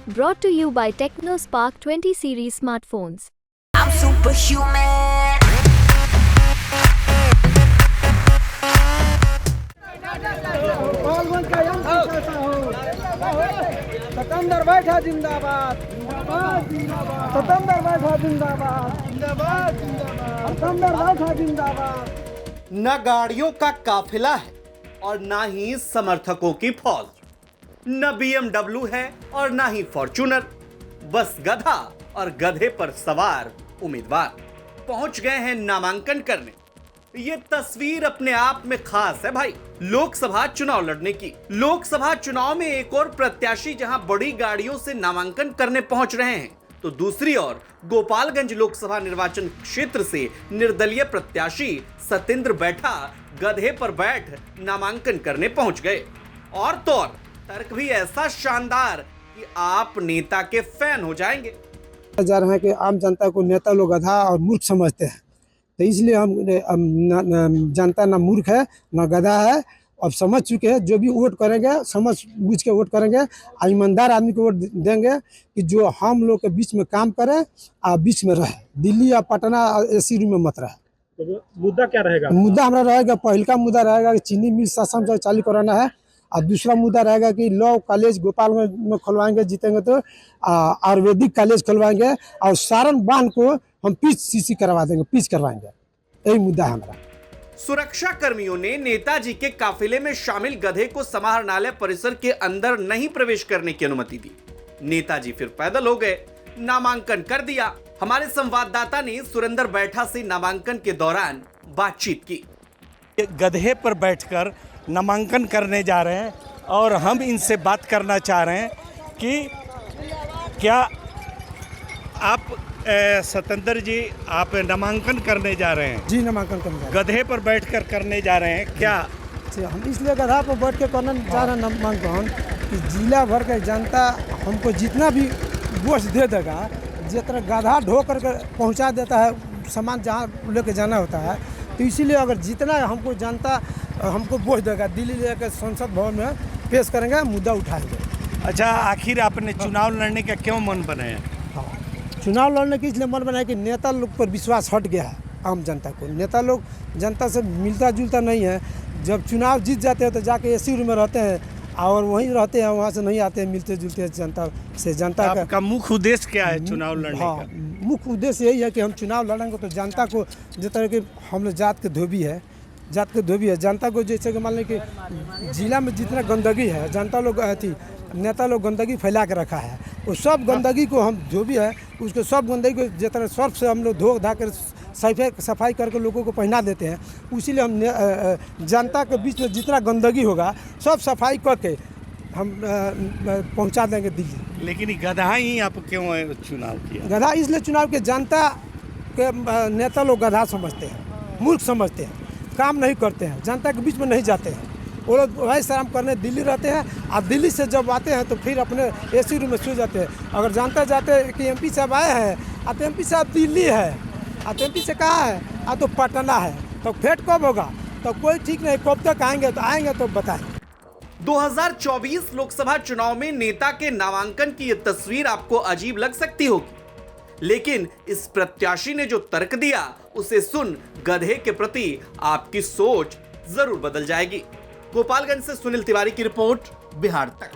Brought to you by TechnoSpark 20 series smartphones. I'm superhuman. Satinder बैठा जिंदाबाद सतंदर बैठा जिंदाबाद सतंदर बैठा जिंदाबाद। न गाड़ियों का काफिला है और ना ही समर्थकों की फौज, न BMW है और ना ही फॉर्च्यूनर, बस गधा और गधे पर सवार उम्मीदवार पहुंच गए हैं नामांकन करने। ये तस्वीर अपने आप में खास है भाई। लोकसभा चुनाव लड़ने की। लोकसभा चुनाव में एक और प्रत्याशी जहां बड़ी गाड़ियों से नामांकन करने पहुंच रहे हैं, तो दूसरी ओर गोपालगंज लोकसभा निर्वाचन क्षेत्र से निर्दलीय प्रत्याशी सतेंद्र बैठा गधे पर बैठ नामांकन करने पहुंच गए। और तो और तर्क भी ऐसा शानदार कि आप नेता के फैन हो जाएंगे। जा रहे हैं कि आम जनता को नेता लोग गधा और मूर्ख समझते हैं, तो इसलिए हम जनता ना मूर्ख है ना गधा है। अब समझ चुके हैं, जो भी वोट करेंगे समझ बूझ के वोट करेंगे और ईमानदार आदमी को वोट देंगे कि जो हम लोग के बीच में काम करे और बीच में रहे, दिल्ली या पटना एसी रूम में मत रहे। तो मुद्दा क्या रहेगा? मुद्दा हमारा रहेगा, पहला मुद्दा रहेगा कि चीनी मिल शासन चालू कराना है, और दूसरा मुद्दा रहेगा कि लॉ कॉलेज गोपालगंज में खुलवाएंगे, जीतेंगे तो आयुर्वेदिक कॉलेज खुलवाएंगे, और सारण बांध को हम पिच सीसी करवा देंगे, पिच करवाएंगे। यही मुद्दा है हमारा। सुरक्षा कर्मियों ने नेताजी के काफिले में शामिल गधे को समाहरणालय परिसर के अंदर नहीं प्रवेश करने की अनुमति दी। नेताजी फिर पैदल हो गए, नामांकन कर दिया। हमारे संवाददाता ने सुरेंद्र बैठा से नामांकन के दौरान बातचीत की। गधे पर बैठकर नामांकन करने जा रहे हैं और हम इनसे बात करना चाह रहे हैं कि क्या आप सतेंद्र जी आप नामांकन करने जा रहे हैं? जी, नामांकन करने जा रहे गधे पर बैठकर करने जा रहे हैं क्या? हम इसलिए गधा पर बैठ के करने जा रहे हैं नामांकन कि जिला भर के जनता हमको जितना भी वोट दे देगा, जितना गधा ढो करके पहुंचा देता है सामान जहां लेके जाना होता है, तो इसीलिए अगर जितना हमको जनता हमको वोट देगा, दिल्ली लेकर संसद भवन में पेश करेंगे, मुद्दा उठाएंगे। अच्छा, आखिर आपने चुनाव लड़ने का क्यों मन बनाया? चुनाव लड़ने की इसलिए मन बनाया कि नेता लोग पर विश्वास हट गया है। आम जनता को नेता लोग जनता से मिलता जुलता नहीं है। जब चुनाव जीत जाते हैं तो जाके एसी रूम में रहते हैं और वहीं रहते हैं, वहाँ से नहीं आते हैं, मिलते जुलते हैं जनता से। जनता का मुख्य उद्देश्य क्या है चुनाव लड़ने का? मुख्य उद्देश्य यही है कि हम चुनाव लड़ेंगे तो जनता को, जिस तरह के हम लोग जात के धोबी है, जनता को, जैसे कि मान लें कि जिला में जितना गंदगी है, जनता लोग नेता लोग गंदगी फैला के रखा है, वो सब गंदगी को हम जो भी है उसको सब गंदगी को जितना सर्फ से हम लोग धो धा कर सफाई करके लोगों को पहना देते हैं। इसीलिए हम जनता के बीच में जितना गंदगी होगा सब सफाई करके हम पहुंचा देंगे दिल्ली। लेकिन गधा ही आप क्यों चुनाव किया? गधा इसलिए चुनाव के जनता के नेता लोग गधा समझते हैं, मूर्ख समझते हैं, काम नहीं करते हैं, जनता के बीच में नहीं जाते हैं। वो लोग वही शराब करने दिल्ली रहते हैं और दिल्ली से जब आते हैं तो फिर अपने एसी रूम में सो जाते हैं। अगर जानते जाते हैं कि MP साहब आए हैं, अब MP साहब दिल्ली है, अब MP से कहाँ है, अब तो पटना है, तो भेंट कब होगा? तो कोई ठीक नहीं, कब तक आएंगे तो बताएं। 2024 लोकसभा चुनाव में नेता के नामांकन की यह तस्वीर आपको अजीब लग सकती होगी, लेकिन इस प्रत्याशी ने जो तर्क दिया उसे सुन गधे के प्रति आपकी सोच जरूर बदल जाएगी। गोपालगंज से सुनील तिवारी की रिपोर्ट, बिहार तक।